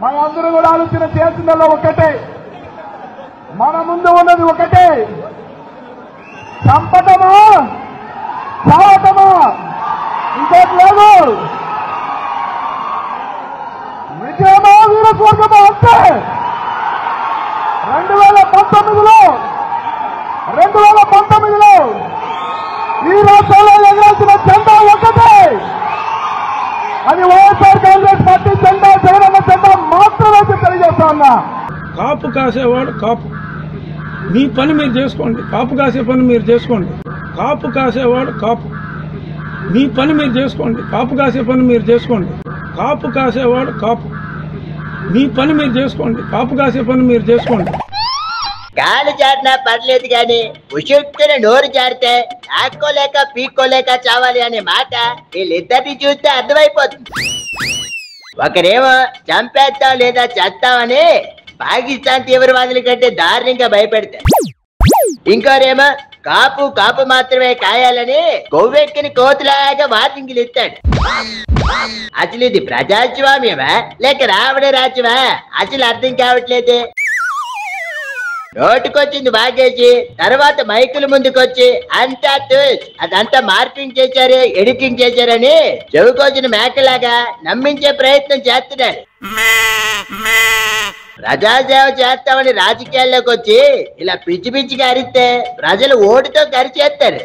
మనందరూ కూడా ఆలోచన చేస్తున్నలో ఒకటే, మన ముందు ఉన్నది ఒకటే, చంపటమా చావటమా, ఇంకోటి లేదు. విజయమా వీరస్వర్గమా అంతే. 2019లో ఈ రాష్ట్రంలో ఎగరాల్సిన జెండా ఒకటే, అది వైఎస్ఆర్ కాంగ్రెస్ పార్టీ జెండా, జగనన్న జెండా మాత్రమే తెలియజేస్తా ఉన్నా. కాపు కాసేవాడు కాపు, మీ పని మీరు చేసుకోండి. కాపు కాసే పని మీరు చేసుకోండి. కాపు కాసేవాడు కాపు, మీ పని మీరు చేసుకోండి. కాపు కాసే పని మీరు చేసుకోండి. కాపు కాసేవాడు కాపు, మీ పని మీరు చేసుకోండి. కాపు కాసే పని మీరు చేసుకోండి. గాలి జారినా పర్లేదు గాని ఉషుక్కున నోరు జారితే ఆక్కోలేక పీక్కోలేక చావాలి అనే మాట వీళ్ళిద్దరిని చూస్తే అర్థమైపోతుంది. ఒకరేమో చంపేస్తాం లేదా చేస్తామని పాకిస్తాన్ తీవ్రవాదుల కంటే దారుణంగా భయపెడతారు. ఇంకోరేమో కాపు కాపు మాత్రమే కాయాలని కొవ్వెక్కిన కోతులాగా వార్నింగ్లు ఇస్తాడు. అసలు ఇది ప్రజాస్వామ్యమా లేక రావణ రాజ్యమా అసలు అర్థం కావట్లేదే. నోటుకొచ్చింది బాగేసి తర్వాత మైకుల ముందుకొచ్చి అంతా అదంతా మార్పింగ్ చేశారు, ఎడిటింగ్ చేశారని చెవుకొచ్చిన మేకలాగా నమ్మించే ప్రయత్నం చేస్తున్నారు. ప్రజాసేవ చేస్తామని రాజకీయాల్లోకి వచ్చి ఇలా పిచ్చి పిచ్చిగా అరిస్తే ప్రజలు ఓటుతో కరిచేస్తారు.